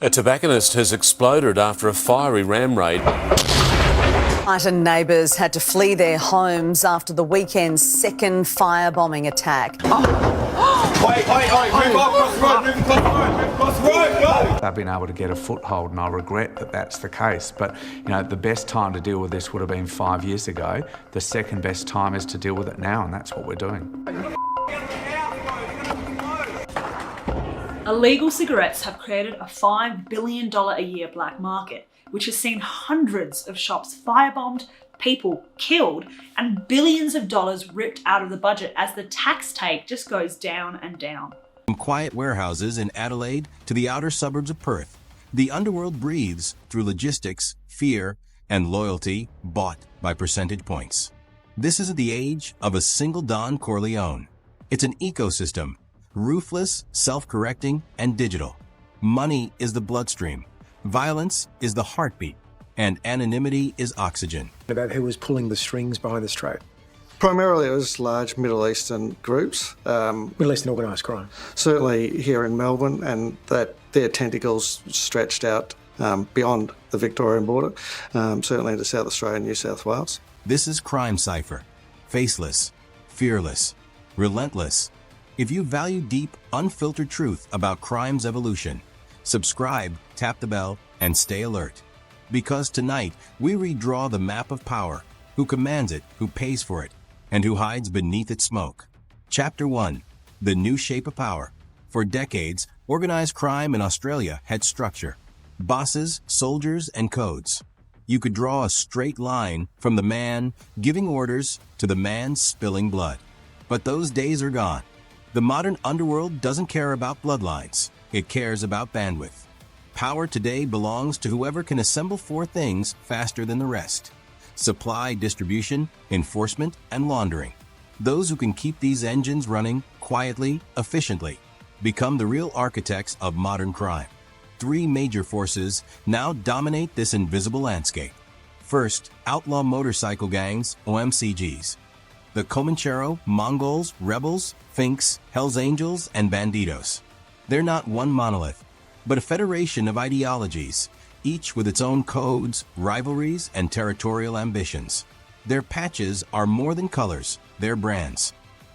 A tobacconist has exploded after a fiery ram raid. Brighton neighbours had to flee their homes after the weekend's second firebombing attack. Move across the road, go! They've been able to get a foothold, and I regret that that's the case. But, you know, the best time to deal with this would have been 5 years ago. The second best time is to deal with it now, and that's what we're doing. Illegal cigarettes have created a $5 billion a year black market, which has seen hundreds of shops firebombed, people killed, and billions of dollars ripped out of the budget as the tax take just goes down and down. From quiet warehouses in Adelaide to the outer suburbs of Perth, the underworld breathes through logistics, fear, and loyalty bought by percentage points. This is the age of a single Don Corleone. It's an ecosystem, ruthless, self-correcting, and digital. Money is the bloodstream, violence is the heartbeat, and anonymity is oxygen. About who was pulling the strings behind this trade? Primarily it was large Middle Eastern groups. Middle Eastern organised crime. Certainly here in Melbourne, and that their tentacles stretched out beyond the Victorian border, certainly into South Australia and New South Wales. This is Crime Cipher. Faceless, fearless, relentless. If you value deep, unfiltered truth about crime's evolution, subscribe, tap the bell, and stay alert. Because tonight, we redraw the map of power, who commands it, who pays for it, and who hides beneath its smoke. Chapter 1. The New Shape of Power. For decades, organized crime in Australia had structure. Bosses, soldiers, and codes. You could draw a straight line from the man giving orders to the man spilling blood. But those days are gone. The modern underworld doesn't care about bloodlines. It cares about bandwidth. Power today belongs to whoever can assemble four things faster than the rest: supply, distribution, enforcement, and laundering. Those who can keep these engines running quietly, efficiently, become the real architects of modern crime. Three major forces now dominate this invisible landscape. First, outlaw motorcycle gangs, OMCGs. The Comanchero, Mongols, rebels, Finks, Hells Angels, and Bandidos. They're not one monolith, but a federation of ideologies, each with its own codes, rivalries, and territorial ambitions. Their patches are more than colors, they're brands.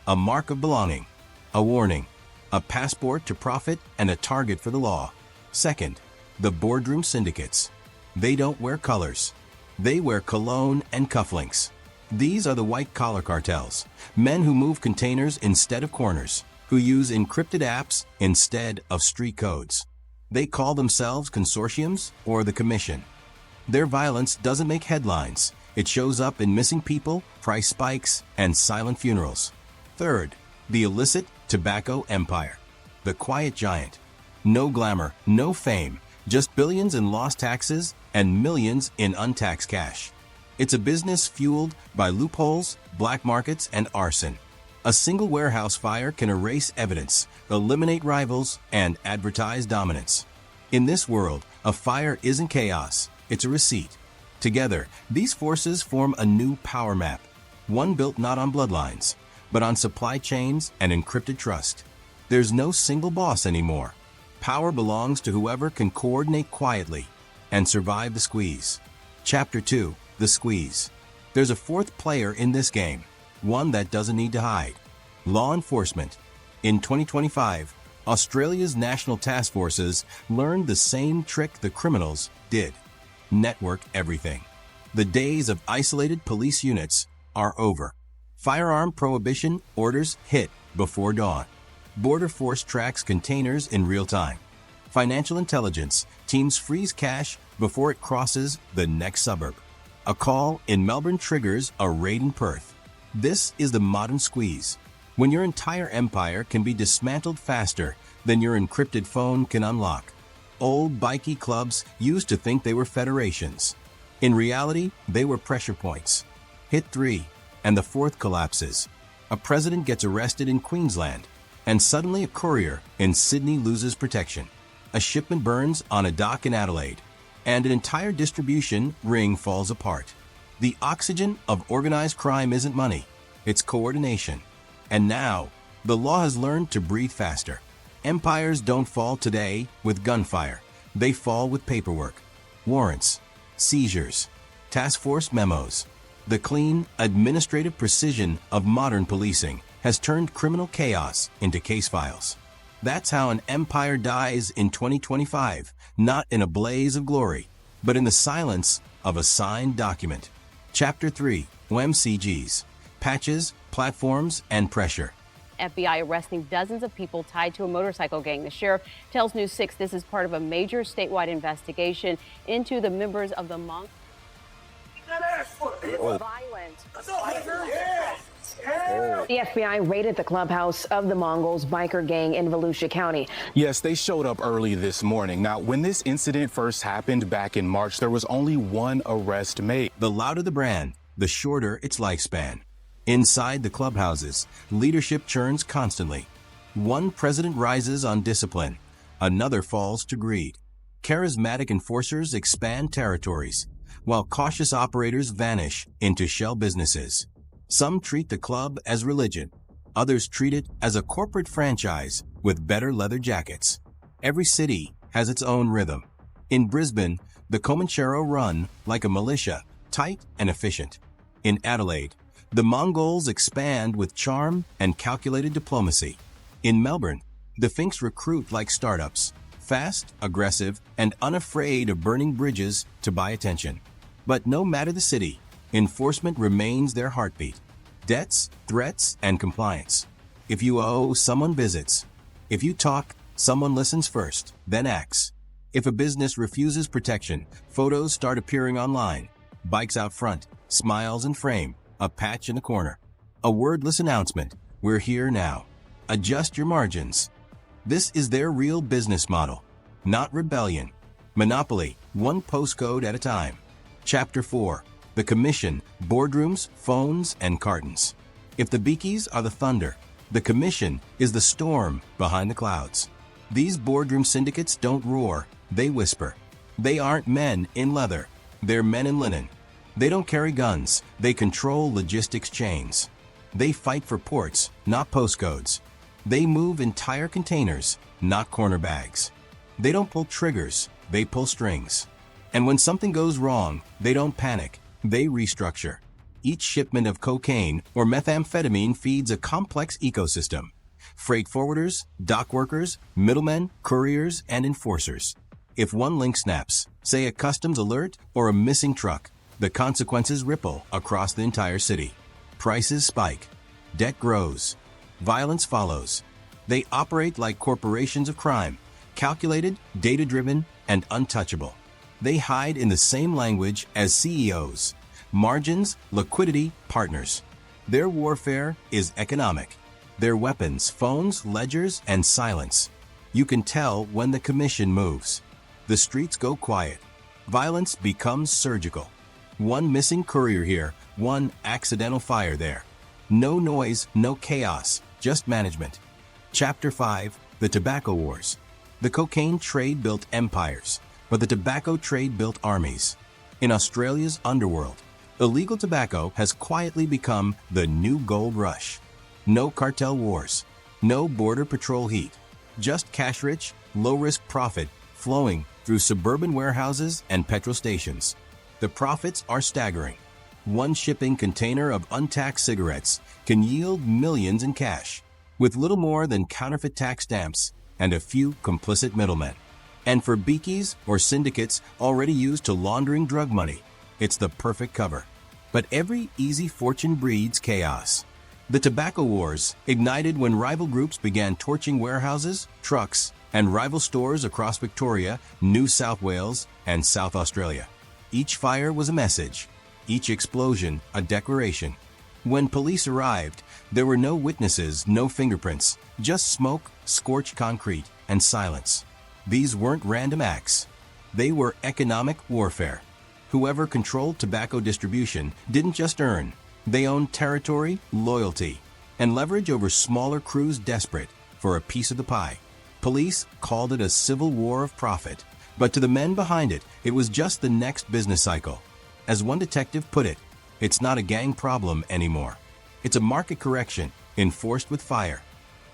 A mark of belonging, a warning, a passport to profit, and a target for the law. Second, the Boardroom Syndicates. They don't wear colors. They wear cologne and cufflinks. These are the white-collar cartels, men who move containers instead of corners, who use encrypted apps instead of street codes. They call themselves consortiums or the commission. Their violence doesn't make headlines. It shows up in missing people, price spikes, and silent funerals. Third, the illicit tobacco empire. The quiet giant. No glamour, no fame, just billions in lost taxes and millions in untaxed cash. It's a business fueled by loopholes, black markets, and arson. A single warehouse fire can erase evidence, eliminate rivals, and advertise dominance. In this world, a fire isn't chaos, it's a receipt. Together, these forces form a new power map, one built not on bloodlines, but on supply chains and encrypted trust. There's no single boss anymore. Power belongs to whoever can coordinate quietly and survive the squeeze. Chapter 2. The Squeeze. There's a fourth player in this game, one that doesn't need to hide. Law enforcement. In 2025, Australia's national task forces learned the same trick the criminals did: network everything. The days of isolated police units are over. Firearm prohibition orders hit before dawn. Border Force tracks containers in real time. Financial intelligence teams freeze cash before it crosses the next suburb. A call in Melbourne triggers a raid in Perth. This is the modern squeeze, when your entire empire can be dismantled faster than your encrypted phone can unlock. Old bikie clubs used to think they were federations. In reality, they were pressure points. Hit 3, and the fourth collapses. A president gets arrested in Queensland, and suddenly a courier in Sydney loses protection. A shipment burns on a dock in Adelaide, and an entire distribution ring falls apart. The oxygen of organized crime isn't money, it's coordination. And now, the law has learned to breathe faster. Empires don't fall today with gunfire. They fall with paperwork, warrants, seizures, task force memos. The clean, administrative precision of modern policing has turned criminal chaos into case files. That's how an empire dies in 2025, not in a blaze of glory, but in the silence of a signed document. Chapter 3, OMCGs, Patches, Platforms, and Pressure. FBI arresting dozens of people tied to a motorcycle gang. The sheriff tells News 6 this is part of a major statewide investigation into the members of the Mongols. The FBI raided the clubhouse of the Mongols biker gang in Volusia County. Yes, they showed up early this morning. Now, when this incident first happened back in March, there was only one arrest made. The louder the brand, the shorter its lifespan. Inside the clubhouses, leadership churns constantly. One president rises on discipline, another falls to greed. Charismatic enforcers expand territories, while cautious operators vanish into shell businesses. Some treat the club as religion. Others treat it as a corporate franchise with better leather jackets. Every city has its own rhythm. In Brisbane, the Comanchero run like a militia, tight and efficient. In Adelaide, the Mongols expand with charm and calculated diplomacy. In Melbourne, the Finks recruit like startups, fast, aggressive, and unafraid of burning bridges to buy attention. But no matter the city, enforcement remains their heartbeat. Debts, threats, and compliance. If you owe, someone visits. If you talk, someone listens first, then acts. If a business refuses protection, photos start appearing online. Bikes out front, smiles in frame, a patch in a corner. A wordless announcement, we're here now. Adjust your margins. This is their real business model, not rebellion. Monopoly, one postcode at a time. Chapter 4. The Commission, Boardrooms, Phones, and Cartons. If the Beakies are the thunder, the Commission is the storm behind the clouds. These boardroom syndicates don't roar, they whisper. They aren't men in leather, they're men in linen. They don't carry guns, they control logistics chains. They fight for ports, not postcodes. They move entire containers, not corner bags. They don't pull triggers, they pull strings. And when something goes wrong, they don't panic, they restructure. Each shipment of cocaine or methamphetamine feeds a complex ecosystem. Freight forwarders, dock workers, middlemen, couriers, and enforcers. If one link snaps, say a customs alert or a missing truck, the consequences ripple across the entire city. Prices spike. Debt grows. Violence follows. They operate like corporations of crime, calculated, data-driven, and untouchable. They hide in the same language as CEOs. Margins, liquidity, partners. Their warfare is economic. Their weapons, phones, ledgers, and silence. You can tell when the Commission moves. The streets go quiet. Violence becomes surgical. One missing courier here, one accidental fire there. No noise, no chaos, just management. Chapter 5, The Tobacco Wars. The cocaine trade built empires, but the tobacco trade built armies. In Australia's Underworld, illegal tobacco has quietly become the new gold rush. No cartel wars, no border patrol heat, just cash-rich, low-risk profit flowing through suburban warehouses and petrol stations. The profits are staggering. One shipping container of untaxed cigarettes can yield millions in cash, with little more than counterfeit tax stamps and a few complicit middlemen. And for beakies or syndicates already used to laundering drug money, it's the perfect cover. But every easy fortune breeds chaos. The tobacco wars ignited when rival groups began torching warehouses, trucks, and rival stores across Victoria, New South Wales, and South Australia. Each fire was a message, each explosion a declaration. When police arrived, there were no witnesses, no fingerprints, just smoke, scorched concrete, and silence. These weren't random acts. They were economic warfare. Whoever controlled tobacco distribution didn't just earn. They owned territory, loyalty, and leverage over smaller crews desperate for a piece of the pie. Police called it a civil war of profit, but to the men behind it, it was just the next business cycle. As one detective put it, it's not a gang problem anymore. It's a market correction enforced with fire.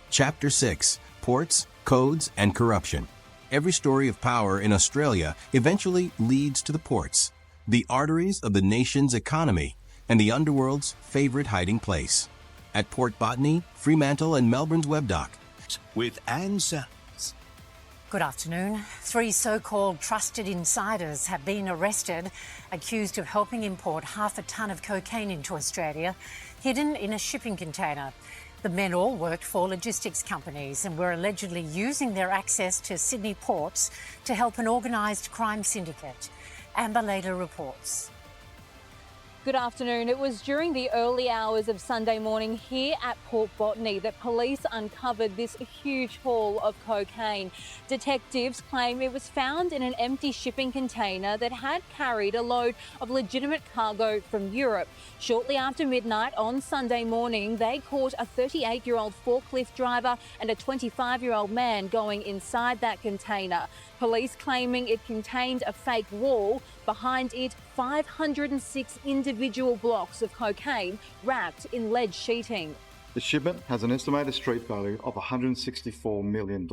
Chapter 6, Ports, Codes, and Corruption. Every story of power in Australia eventually leads to the ports, the arteries of the nation's economy, and the underworld's favorite hiding place. At Port Botany, Fremantle, and Melbourne's Webdock. With Anne. Good afternoon. 3 so-called trusted insiders have been arrested, accused of helping import half a tonne of cocaine into Australia, hidden in a shipping container. The men all worked for logistics companies and were allegedly using their access to Sydney ports to help an organised crime syndicate. Amber later reports. Good afternoon. It was during the early hours of Sunday morning here at Port Botany that police uncovered this huge haul of cocaine. Detectives claim it was found in an empty shipping container that had carried a load of legitimate cargo from Europe. Shortly after midnight on Sunday morning, they caught a 38-year-old forklift driver and a 25-year-old man going inside that container. Police claiming it contained a fake wall, behind it 506 individual blocks of cocaine wrapped in lead sheeting. The shipment has an estimated street value of $164 million.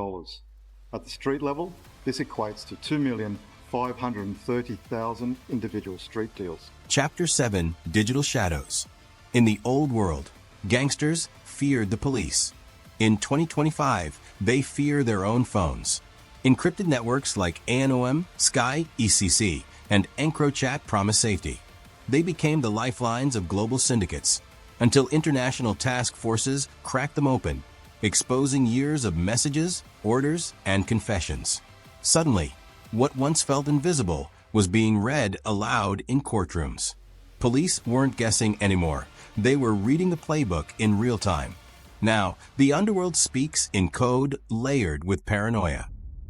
At the street level, this equates to 2,530,000 individual street deals. Chapter 7, Digital Shadows. In the old world, gangsters feared the police. In 2025, they fear their own phones. Encrypted networks like ANOM, Sky, ECC, and EncroChat promise safety. They became the lifelines of global syndicates until international task forces cracked them open, exposing years of messages, orders, and confessions. Suddenly, what once felt invisible was being read aloud in courtrooms. Police weren't guessing anymore. They were reading the playbook in real time. Now, the underworld speaks in code layered with paranoia.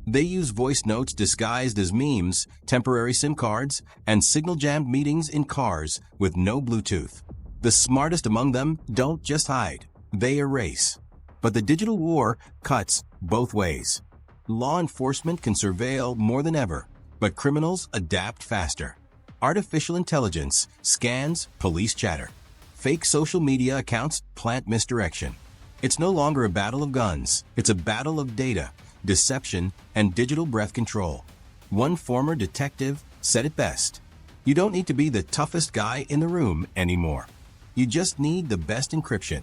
They use voice notes disguised as memes, temporary SIM cards, and signal-jammed meetings in cars with no Bluetooth. The smartest among them don't just hide, they erase. But the digital war cuts both ways. Law enforcement can surveil more than ever, but criminals adapt faster. Artificial intelligence scans police chatter. Fake social media accounts plant misdirection. It's no longer a battle of guns, it's a battle of data, deception, and digital breath control. One former detective said it best. You don't need to be the toughest guy in the room anymore. You just need the best encryption.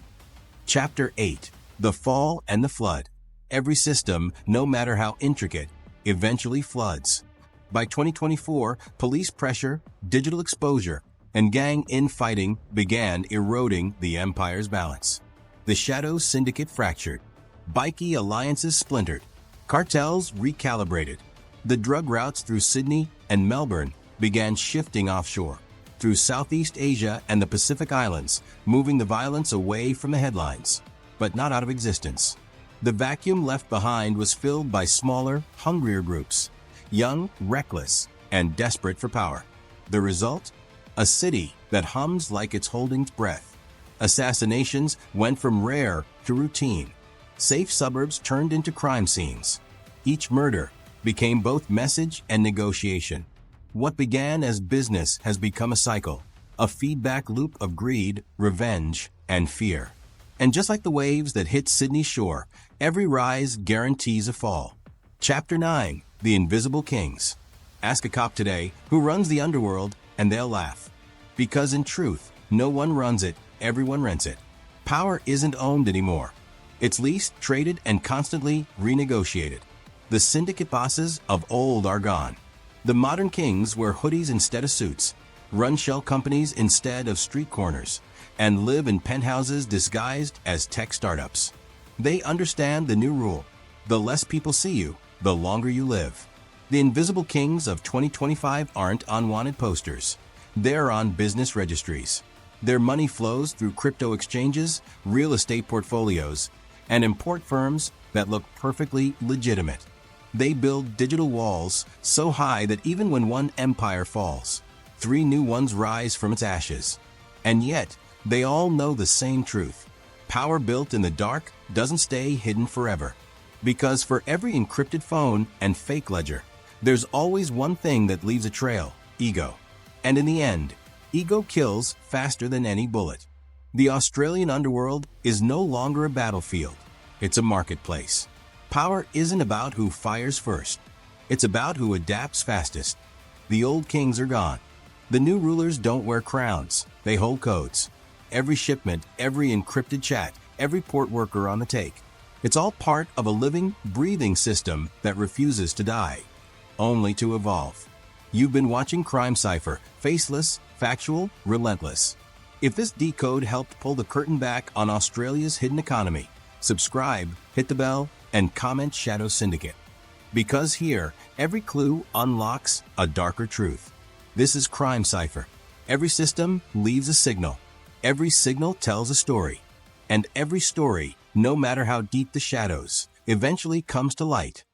Chapter 8, The Fall and the Flood. Every system, no matter how intricate, eventually floods. By 2024, police pressure, digital exposure, and gang infighting began eroding the empire's balance. The Shadow Syndicate fractured. Bikie alliances splintered. Cartels recalibrated. The drug routes through Sydney and Melbourne began shifting offshore, through Southeast Asia and the Pacific Islands, moving the violence away from the headlines, but not out of existence. The vacuum left behind was filled by smaller, hungrier groups, young, reckless, and desperate for power. The result? A city that hums like it's holding its breath. Assassinations went from rare to routine. Safe suburbs turned into crime scenes. Each murder became both message and negotiation. What began as business has become a cycle, a feedback loop of greed, revenge, and fear. And just like the waves that hit Sydney's shore, every rise guarantees a fall. Chapter 9, The Invisible Kings. Ask a cop today who runs the underworld, and they'll laugh. Because in truth, no one runs it, everyone rents it. Power isn't owned anymore. It's leased, traded, and constantly renegotiated. The syndicate bosses of old are gone. The modern kings wear hoodies instead of suits, run shell companies instead of street corners, and live in penthouses disguised as tech startups. They understand the new rule. The less people see you, the longer you live. The invisible kings of 2025 aren't on wanted posters. They're on business registries. Their money flows through crypto exchanges, real estate portfolios, and import firms that look perfectly legitimate. They build digital walls so high that even when one empire falls, 3 new ones rise from its ashes. And yet, they all know the same truth. Power built in the dark doesn't stay hidden forever. Because for every encrypted phone and fake ledger, there's always one thing that leaves a trail: ego. And in the end, ego kills faster than any bullet. The Australian underworld is no longer a battlefield. It's a marketplace. Power isn't about who fires first. It's about who adapts fastest. The old kings are gone. The new rulers don't wear crowns. They hold codes. Every shipment, every encrypted chat, every port worker on the take. It's all part of a living, breathing system that refuses to die, only to evolve. You've been watching Crime Cipher, faceless, factual, relentless. If this decode helped pull the curtain back on Australia's hidden economy, subscribe, hit the bell, and comment Shadow Syndicate. Because here, every clue unlocks a darker truth. This is Crime Cipher. Every system leaves a signal. Every signal tells a story. And every story, no matter how deep the shadows, eventually comes to light.